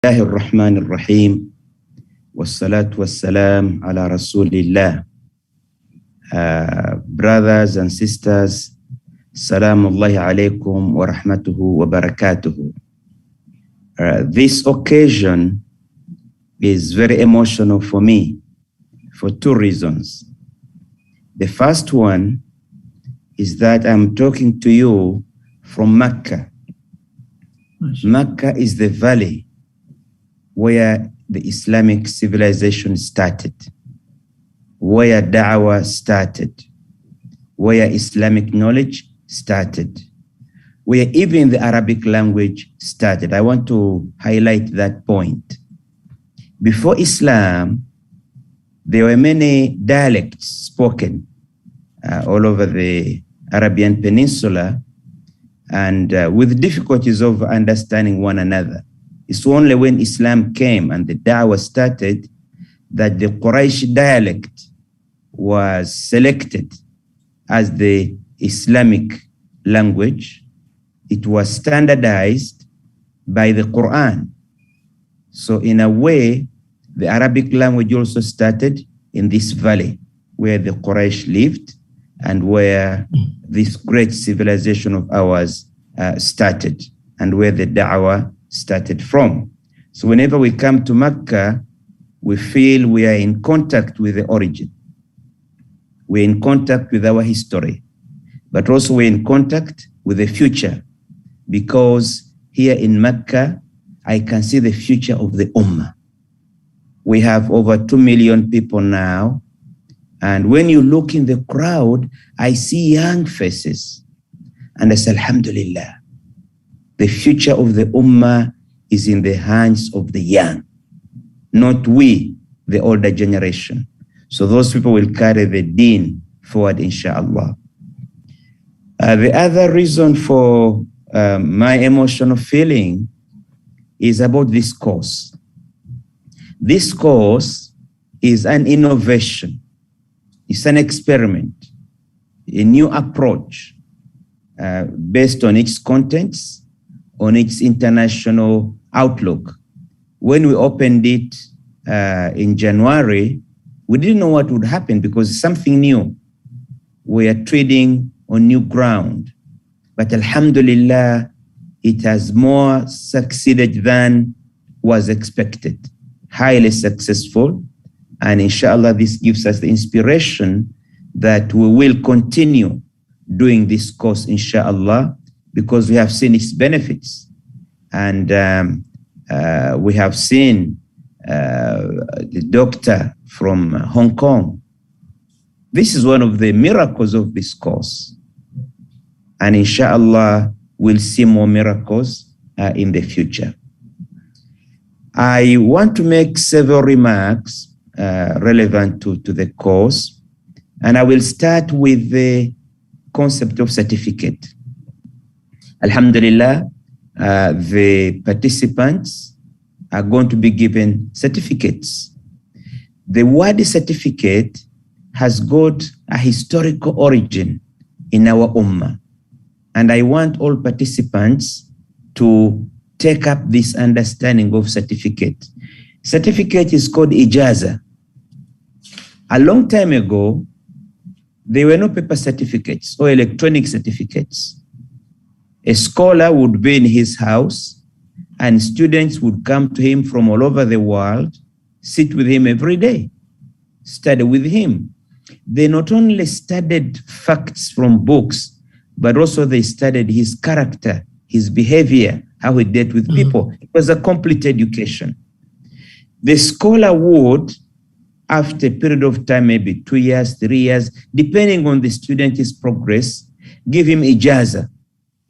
الله الرحمن الرحيم والصلاة والسلام على رسول الله. Brothers and sisters, Salaam Allahi alaykum wa rahmatuhu wa barakatuhu. This occasion is very emotional for me for two reasons. The first one is that I'm talking to you from Mecca. Mecca is the valley where the Islamic civilization started, where da'wah started, where Islamic knowledge started, where even the Arabic language started. I want to highlight that point. Before Islam, there were many dialects spoken all over the Arabian Peninsula, and with difficulties of understanding one another. It's only when Islam came and the da'wah started that the Quraysh dialect was selected as the Islamic language. It was standardized by the Quran. So in a way, the Arabic language also started in this valley where the Quraysh lived and where this great civilization of ours started and where the da'wah started from. So whenever we come to Mecca, we feel we are in contact with the origin. We're in contact with our history, but also we're in contact with the future, because here in Mecca, I can see the future of the Ummah. We have over 2 million people now. And when you look in the crowd, I see young faces. And I say, Alhamdulillah, the future of the Ummah is in the hands of the young, not we, the older generation. So those people will carry the deen forward, inshallah. The other reason for my emotional feeling is about this course. This course is an innovation. It's an experiment, a new approach based on its contents, on its international outlook. When we opened it in January, we didn't know what would happen because it's something new. We are treading on new ground. But Alhamdulillah, it has more succeeded than was expected. Highly successful. And inshallah, this gives us the inspiration that we will continue doing this course, inshallah, because we have seen its benefits. And we have seen the doctor from Hong Kong. This is one of the miracles of this course. And inshallah, we'll see more miracles in the future. I want to make several remarks relevant to the course. And I will start with the concept of certificate. Alhamdulillah, the participants are going to be given certificates. The word certificate has got a historical origin in our ummah. And I want all participants to take up this understanding of certificate. Certificate is called ijaza. A long time ago, there were no paper certificates or electronic certificates. A scholar would be in his house and students would come to him from all over the world, sit with him every day, study with him. They not only studied facts from books, but also they studied his character, his behavior, how he dealt with people. It was a complete education. The scholar would, after a period of time, maybe 2 years, 3 years, depending on the student's progress, give him ijaza.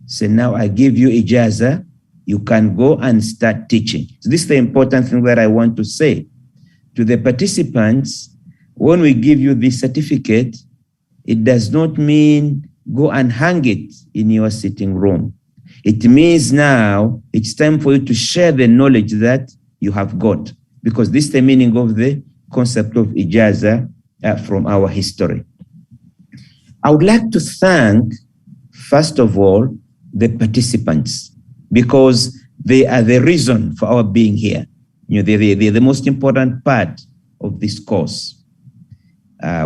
So now I give you ijaza, you can go and start teaching. So this is the important thing that I want to say to the participants. When we give you this certificate, it does not mean go and hang it in your sitting room. It means now it's time for you to share the knowledge that you have got, because this is the meaning of the concept of ijaza from our history. I would like to thank, first of all, the participants, because They are the reason for our being here. They're the most important part of this course.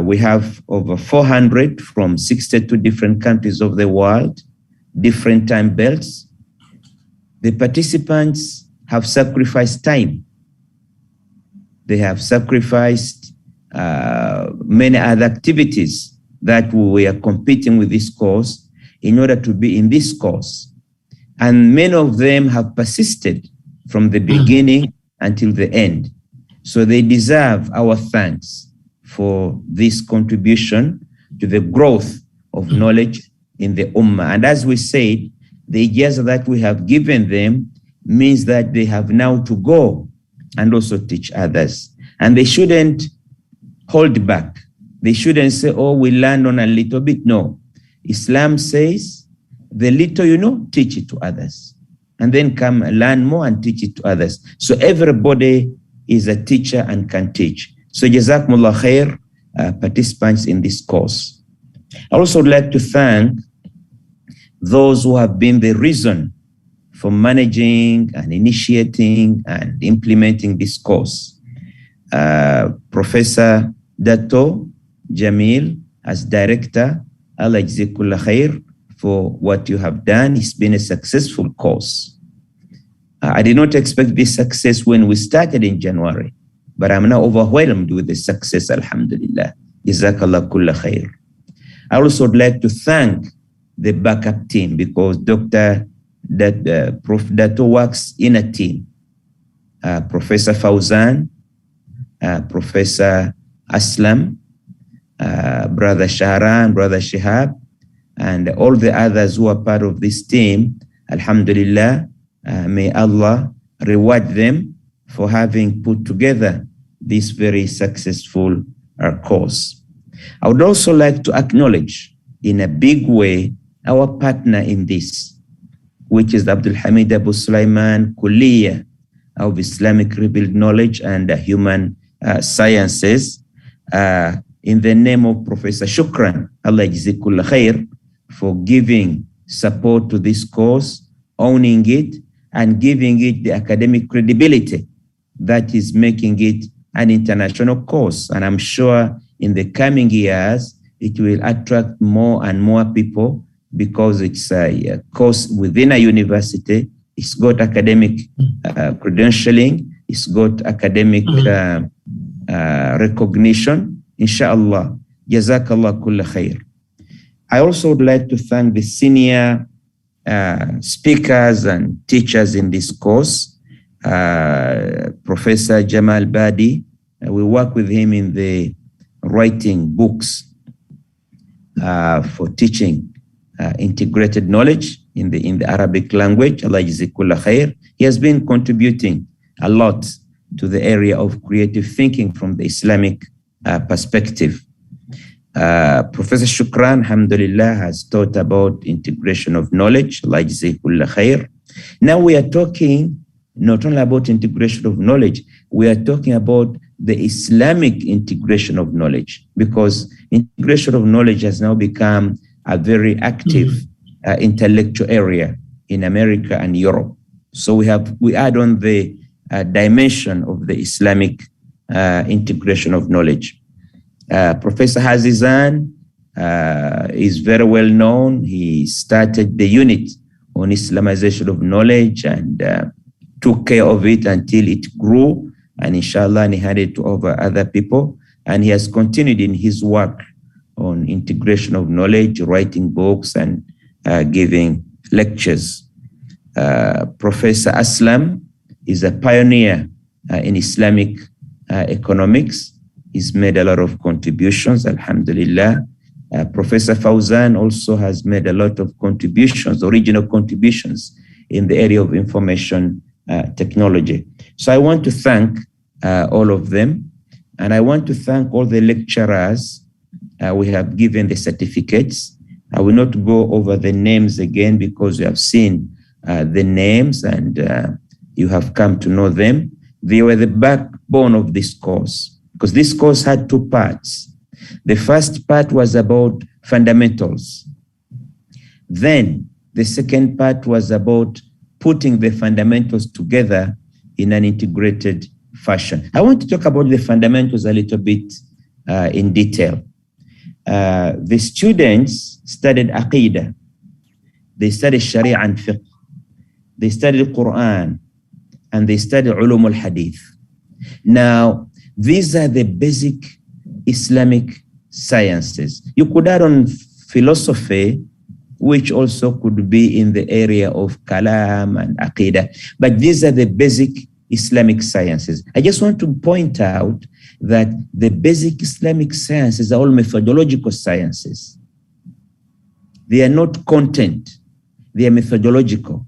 We have over 400 from 62 different countries of the world, different time belts. The participants have sacrificed time. They have sacrificed many other activities that we are competing with this course in order to be in this course. And many of them have persisted from the beginning until the end. So they deserve our thanks for this contribution to the growth of knowledge in the Ummah. And as we said, the ijazah that we have given them means that they have now to go and also teach others. And they shouldn't hold back. They shouldn't say, oh, we learned on a little bit. No. Islam says, the little you know, teach it to others. And then come learn more and teach it to others. So everybody is a teacher and can teach. So Jazakumullah khair, participants in this course. I also would like to thank those who have been the reason for managing and initiating and implementing this course. Professor Dato Jamil as director, Allah Jazakumullah khair for what you have done. It's been a successful course. I did not expect this success when we started in January, but I'm now overwhelmed with the success, alhamdulillah. Jazakallah kulla khair. I also would like to thank the backup team because Prof Dato works in a team. Professor Fawzan, Professor Aslam, Brother Shahran, Brother Shihab, and all the others who are part of this team, alhamdulillah, may Allah reward them for having put together this very successful course. I would also like to acknowledge in a big way our partner in this, which is Abdul Hamid Abu Sulaiman Kuliya of Islamic Rebuild Knowledge and Human Sciences, in the name of Professor Shukran, Allah Jazakallah khair, for giving support to this course, owning it, and giving it the academic credibility that is making it an international course. And I'm sure in the coming years, it will attract more and more people because it's a course within a university. It's got academic credentialing. It's got academic recognition. Inshallah, Jazakallah kulla khair. I also would like to thank the senior speakers and teachers in this course. Professor Jamal Badi, we work with him in the writing books for teaching integrated knowledge in the Arabic language. Allah Jazakallah khair. He has been contributing a lot to the area of creative thinking from the Islamic perspective. Professor Shukran, alhamdulillah, has taught about integration of knowledge. Allah Jazakallah khair. Now we are talking not only about integration of knowledge, we are talking about the Islamic integration of knowledge, because integration of knowledge has now become a very active intellectual area in America and Europe. So we add on the dimension of the Islamic integration of knowledge. Professor Hassan is very well known. He started the unit on Islamization of knowledge and took care of it until it grew, and inshallah, and he handed it to over other people. And he has continued in his work on integration of knowledge, writing books and giving lectures. Professor Aslam is a pioneer in Islamic economics. He's made a lot of contributions, alhamdulillah. Professor Fawzan also has made a lot of contributions, original contributions in the area of information technology. So I want to thank all of them, and I want to thank all the lecturers we have given the certificates. I will not go over the names again because you have seen the names and you have come to know them. They were the backbone of this course, because this course had two parts. The first part was about fundamentals. Then the second part was about putting the fundamentals together in an integrated fashion. I want to talk about the fundamentals a little bit in detail. The students studied Aqidah. They studied Sharia and Fiqh. They studied Quran, and they studied Ulum al-Hadith. Now, these are the basic Islamic sciences. You could add on philosophy, which also could be in the area of Kalam and Aqidah, but these are the basic Islamic sciences. I just want to point out that the basic Islamic sciences are all methodological sciences. They are not content, they are methodological.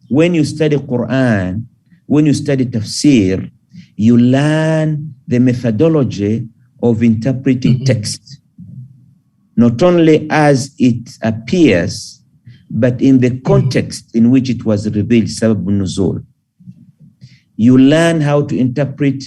When you study Quran, when you study tafsir, you learn the methodology of interpreting text, not only as it appears, but in the context in which it was revealed, sabab nuzul. You learn how to interpret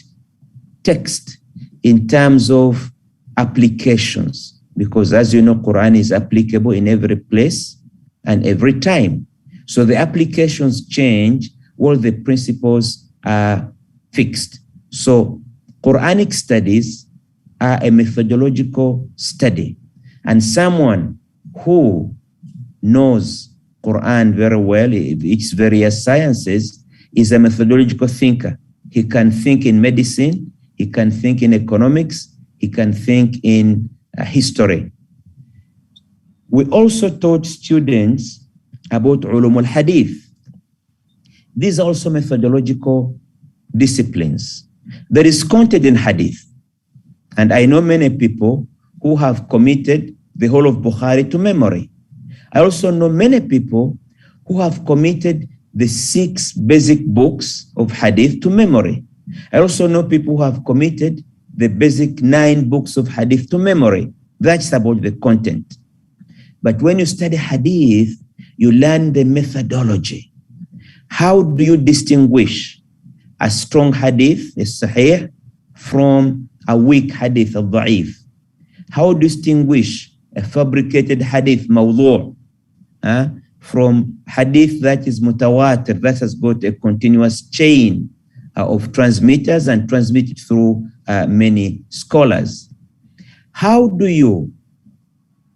text in terms of applications, because as you know, Quran is applicable in every place and every time. So the applications change, all the principles are fixed. So Quranic studies are a methodological study, and someone who knows Quran very well, its various sciences, is a methodological thinker. He can think in medicine, he can think in economics, he can think in history. We also taught students about Ulum al-Hadith. These are also methodological disciplines. There is content in Hadith. And I know many people who have committed the whole of Bukhari to memory. I also know many people who have committed the 6 basic books of Hadith to memory. I also know people who have committed the basic 9 books of Hadith to memory. That's about the content. But when you study Hadith, you learn the methodology. How do you distinguish a strong Hadith, a Sahih, from a weak Hadith, a Da'if? How distinguish a fabricated Hadith, Mawdu', from Hadith that is Mutawatir, that has got a continuous chain of transmitters and transmitted through many scholars? How do you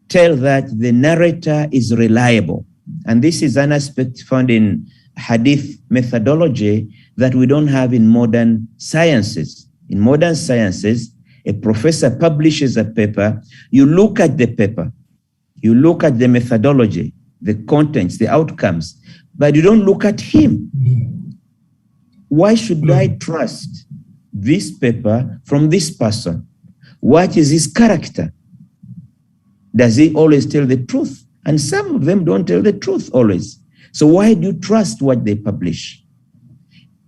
tell that the narrator is reliable? And this is an aspect found in Hadith methodology that we don't have in modern sciences. In modern sciences, a professor publishes a paper, you look at the paper, you look at the methodology, the contents, the outcomes, but you don't look at him. Why should I trust this paper from this person? What is his character? Does he always tell the truth? And some of them don't tell the truth always. So why do you trust what they publish?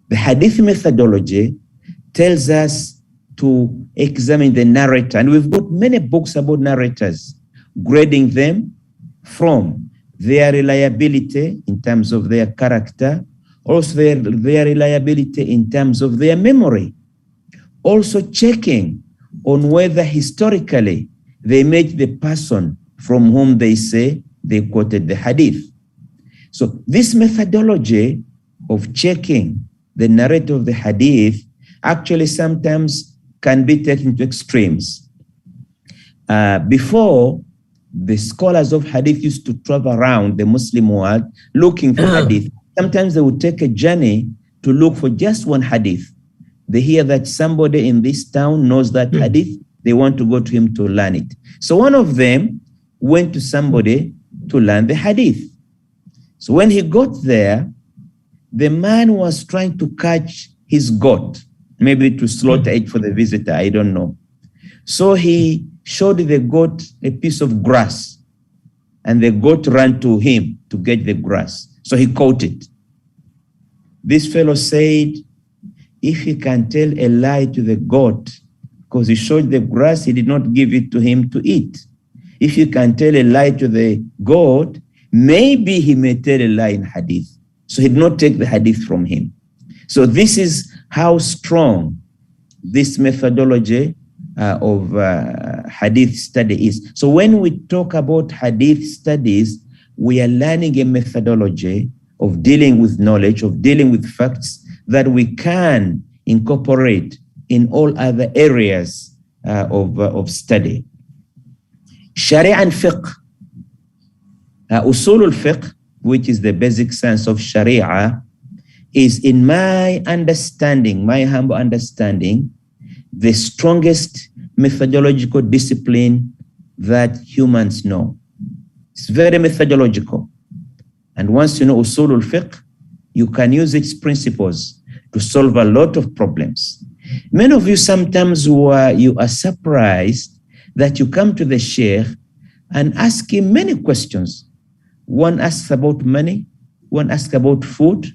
The Hadith methodology tells us to examine the narrator, and we've got many books about narrators, grading them from their reliability in terms of their character, also their reliability in terms of their memory, also checking on whether historically they met the person from whom they say they quoted the Hadith. So this methodology of checking the narrative of the Hadith actually sometimes can be taken to extremes. Before, the scholars of Hadith used to travel around the Muslim world looking for Hadith. Sometimes they would take a journey to look for just one Hadith. They hear that somebody in this town knows that Hadith, they want to go to him to learn it. So one of them went to somebody to learn the Hadith. So when he got there, the man was trying to catch his goat, maybe to slaughter it for the visitor, I don't know. So he showed the goat a piece of grass, and the goat ran to him to get the grass. So he caught it. This fellow said, if he can tell a lie to the goat, because he showed the grass, he did not give it to him to eat. If you can tell a lie to the goat, maybe he may tell a lie in Hadith. So he did not take the Hadith from him. So this is how strong this methodology of Hadith study is. So when we talk about Hadith studies, we are learning a methodology of dealing with knowledge, of dealing with facts that we can incorporate in all other areas of study. Sharia and fiqh. Usul al-fiqh, which is the basic science of Sharia, is, in my understanding, my humble understanding, the strongest methodological discipline that humans know. It's very methodological. And once you know usul al-fiqh, you can use its principles to solve a lot of problems. Many of you sometimes you are surprised that you come to the sheikh and ask him many questions. One asks about money, one asks about food,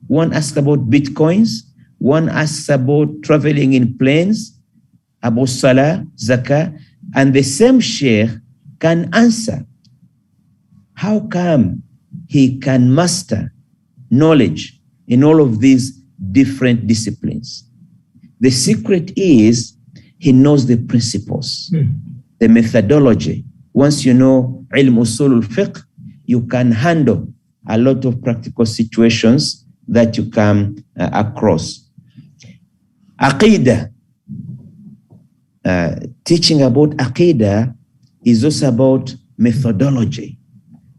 one asks about bitcoins, one asks about traveling in planes, about salah, zakah, and the same sheikh can answer. How come he can master knowledge in all of these different disciplines? The secret is he knows the principles, the methodology. Once you know ilm usul al-fiqh, you can handle a lot of practical situations that you come across. Aqidah. Teaching about Aqidah is also about methodology,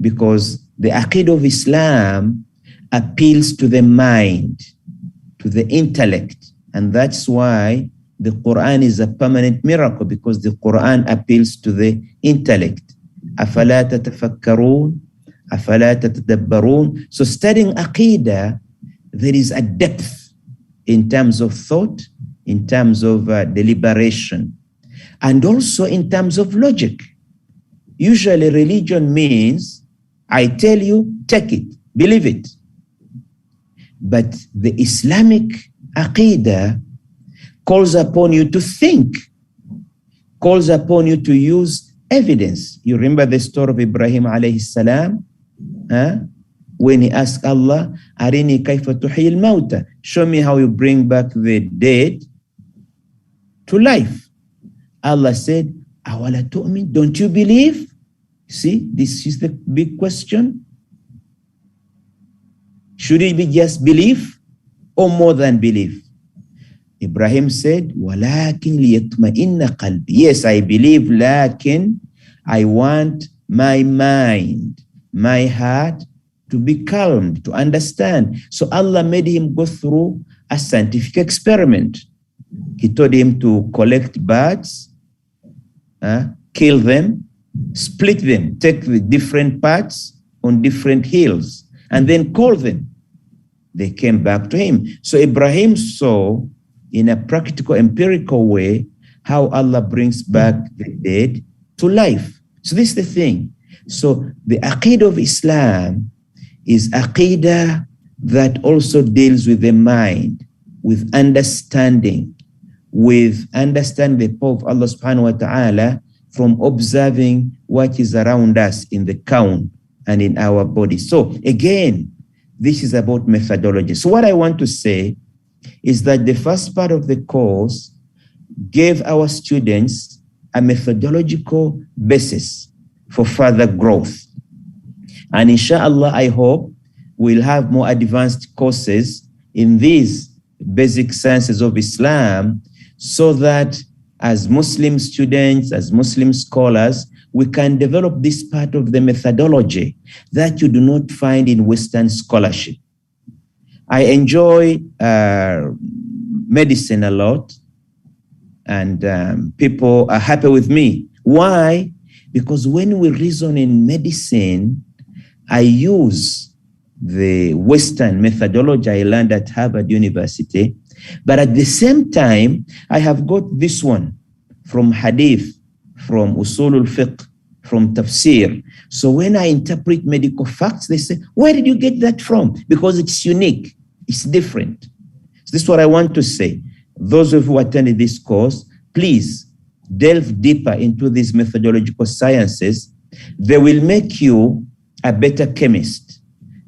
because the Aqidah of Islam appeals to the mind, to the intellect. And that's why the Quran is a permanent miracle, because the Quran appeals to the intellect. أَفَلَا تَتَفَكَّرُونَ أَفَلَا تَتَدَبَّرُونَ. So studying Aqidah, there is a depth in terms of thought, in terms of deliberation, and also in terms of logic. Usually religion means, I tell you, take it, believe it. But the Islamic Aqidah calls upon you to think, calls upon you to use evidence. You remember the story of Ibrahim alayhi salam? When he asked Allah, Arini kayfa tuhyi al-mawta, show me how you bring back the dead to life. Allah said, Awala tu'min, don't you believe? See, this is the big question. Should it be just belief or more than belief? Ibrahim said, Walakin liyatma'inna qalbi. Yes, I believe, lakin I want my mind, my heart to be calm, to understand. So Allah made him go through a scientific experiment. He told him to collect birds, kill them, split them, take the different parts on different hills, and then call them. They came back to him. So Ibrahim saw in a practical, empirical way how Allah brings back the dead to life. So this is the thing. So the Aqidah of Islam is Aqidah that also deals with the mind, with understanding the power of Allah subhanahu wa ta'ala from observing what is around us in the kaun and in our body. So again, this is about methodology. So what I want to say is that the first part of the course gave our students a methodological basis for further growth. And inshallah, I hope we'll have more advanced courses in these basic sciences of Islam, so that as Muslim students, as Muslim scholars, we can develop this part of the methodology that you do not find in Western scholarship. I enjoy medicine a lot, and people are happy with me. Why? Because when we reason in medicine, I use the Western methodology I learned at Harvard University, but at the same time, I have got this one from Hadith, from Usul al-Fiqh, from Tafsir. So when I interpret medical facts, they say, where did you get that from? Because it's unique, it's different. So this is what I want to say. Those of you who attended this course, please delve deeper into these methodological sciences. They will make you a better chemist.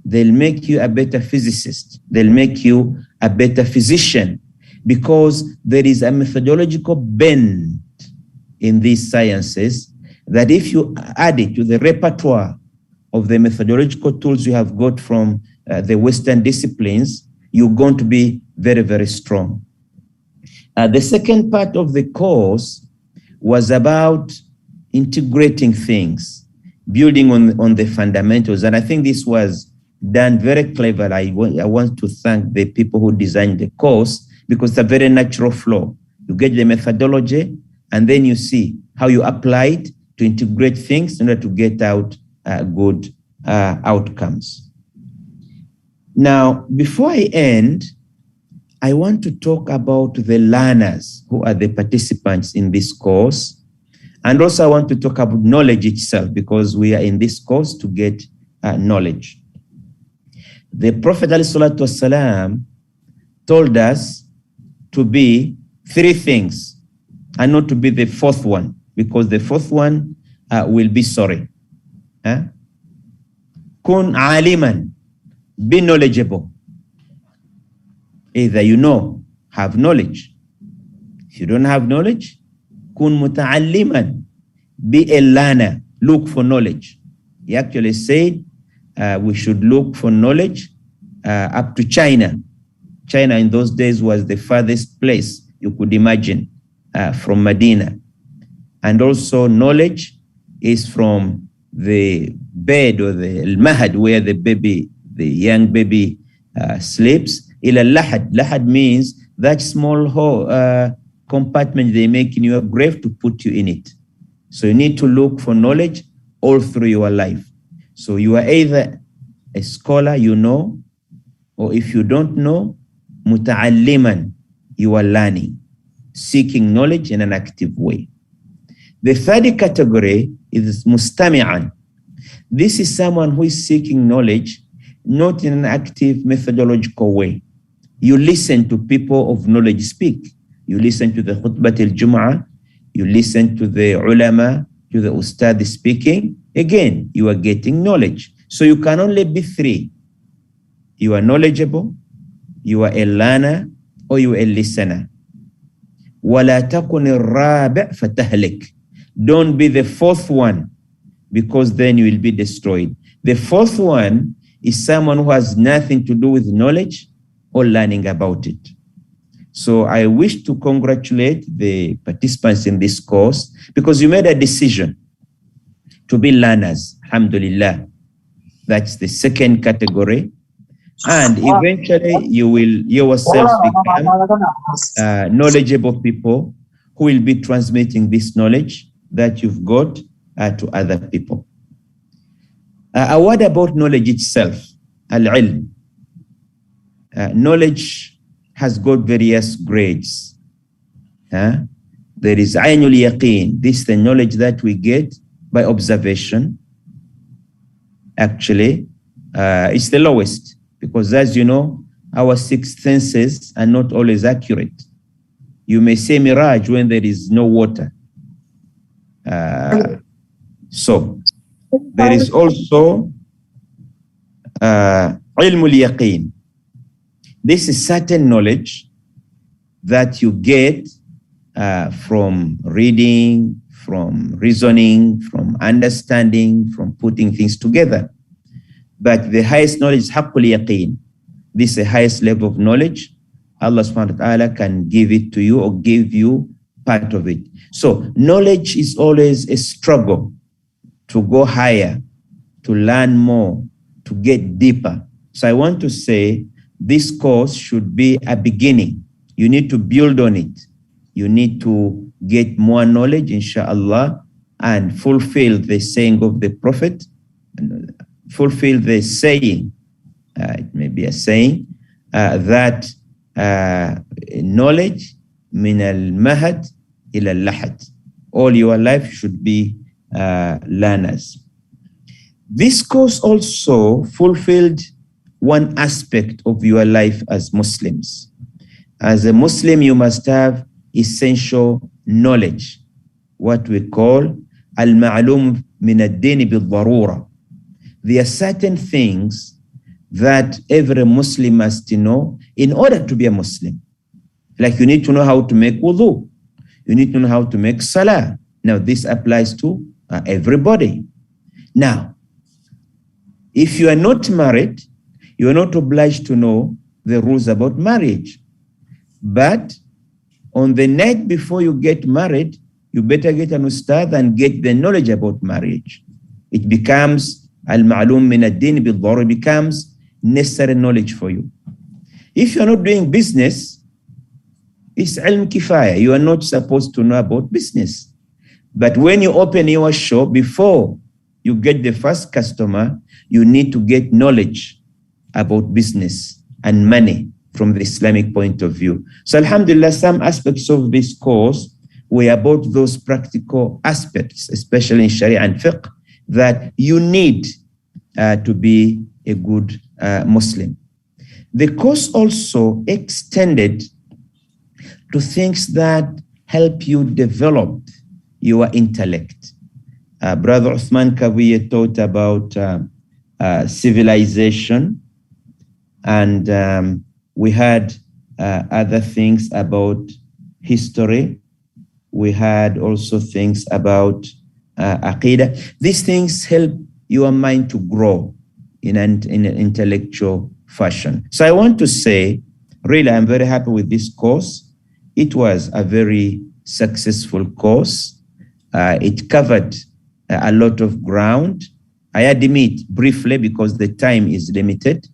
They'll make you a better physicist. They'll make you a better physician, because there is a methodological bend in these sciences that if you add it to the repertoire of the methodological tools you have got from the Western disciplines, you're going to be very, very strong. The second part of the course was about integrating things, building on the fundamentals. And I think this was done very clever. I want to thank the people who designed the course, because it's a very natural flow. You get the methodology, and then you see how you apply it to integrate things in order to get out good outcomes. Now, before I end, I want to talk about the learners who are the participants in this course. And also I want to talk about knowledge itself, because we are in this course to get knowledge. The Prophet ﷺ told us to be three things and not to be the fourth one, because the fourth one will be sorry. Kun aliman, be knowledgeable. Either you know, have knowledge. If you don't have knowledge, kun muta'alliman, be a learner, look for knowledge. He actually said we should look for knowledge up to China. China in those days was the farthest place you could imagine from Medina. And also knowledge is from the bed or the mahad, where the young baby sleeps. Ila lahad. Lahad means that small compartment they make in your grave to put you in it. So you need to look for knowledge all through your life. So you are either a scholar, you know, or if you don't know, muta'alliman, you are learning, seeking knowledge in an active way. The third category is mustami'an. This is someone who is seeking knowledge, not in an active methodological way. You listen to people of knowledge speak. You listen to the khutbat al-jum'ah, you listen to the ulama, to the ustad speaking. Again, you are getting knowledge. So you can only be three. You are knowledgeable, you are a learner, or you are a listener. وَلَا تَكُنِ الرَّابِعْ فَتَهْلِكْ. Don't be the fourth one, because then you will be destroyed. The fourth one is someone who has nothing to do with knowledge or learning about it. So I wish to congratulate the participants in this course, because you made a decision to be learners. Alhamdulillah. That's the second category. And eventually you will yourselves become knowledgeable people who will be transmitting this knowledge that you've got to other people. A word about knowledge itself, al-ilm. Knowledge has got various grades. There is aynul yaqeen. This is the knowledge that we get by observation. Actually, it's the lowest, because as you know, our six senses are not always accurate. You may say mirage when there is no water. So there is also ilmul yaqeen. This is certain knowledge that you get from reading, from reasoning, from understanding, from putting things together. But the highest knowledge is haqqul yaqeen. This is the highest level of knowledge. Allah subhanahu wa ta'ala can give it to you or give you part of it. So knowledge is always a struggle to go higher, to learn more, to get deeper. So I want to say this course should be a beginning. You need to build on it. You need to get more knowledge, inshallah, and fulfill the saying of the Prophet, fulfill the saying, it may be a saying, that knowledge min al-mahad ila al-lahad. All your life should be learners. This course also fulfilled one aspect of your life as Muslims. As a Muslim, you must have essential knowledge, what we call al-ma'lum min ad-din bil-darura. There are certain things that every Muslim must know in order to be a Muslim. Like you need to know how to make wudu. You need to know how to make salah. Now this applies to everybody. Now, If you are not married, you are not obliged to know the rules about marriage. But on the night before you get married, you better get an ustad and get the knowledge about marriage. It becomes al-ma'lum min ad-din bil-darura, becomes necessary knowledge for you. If you're not doing business, it's ilm kifaya. You are not supposed to know about business. But when you open your shop, before you get the first customer, you need to get knowledge about business and money from the Islamic point of view. So alhamdulillah, some aspects of this course were about those practical aspects, especially in Sharia and fiqh, that you need to be a good Muslim. The course also extended to things that help you develop your intellect. Brother Uthman Kawiye taught about civilization, and we had other things about history. We had also things about aqidah. These things help your mind to grow in an intellectual fashion. So I want to say, really, I'm very happy with this course. It was a very successful course. It covered a lot of ground. I admit briefly because the time is limited,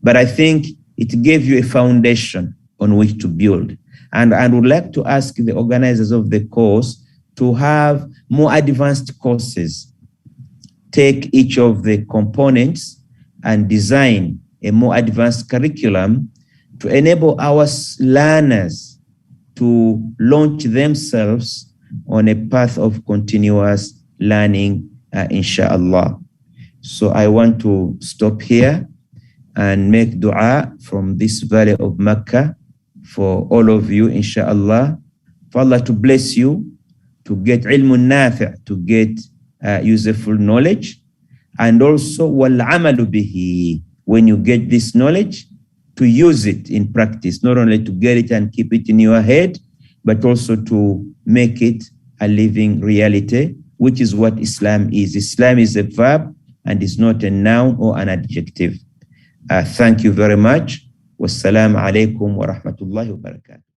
but I think it gave you a foundation on which to build. And I would like to ask the organizers of the course to have more advanced courses, take each of the components and design a more advanced curriculum to enable our learners to launch themselves on a path of continuous learning, inshallah. So I want to stop here and make dua from this valley of Mecca for all of you, inshallah, for Allah to bless you, to get ilmun nafi', to get useful knowledge, and also wal amalu bihi, when you get this knowledge, to use it in practice, not only to get it and keep it in your head, but also to make it a living reality, which is what Islam is. Islam is a verb and is not a noun or an adjective. Thank you very much. Wassalamu alaikum wa rahmatullahi wa barakatuh.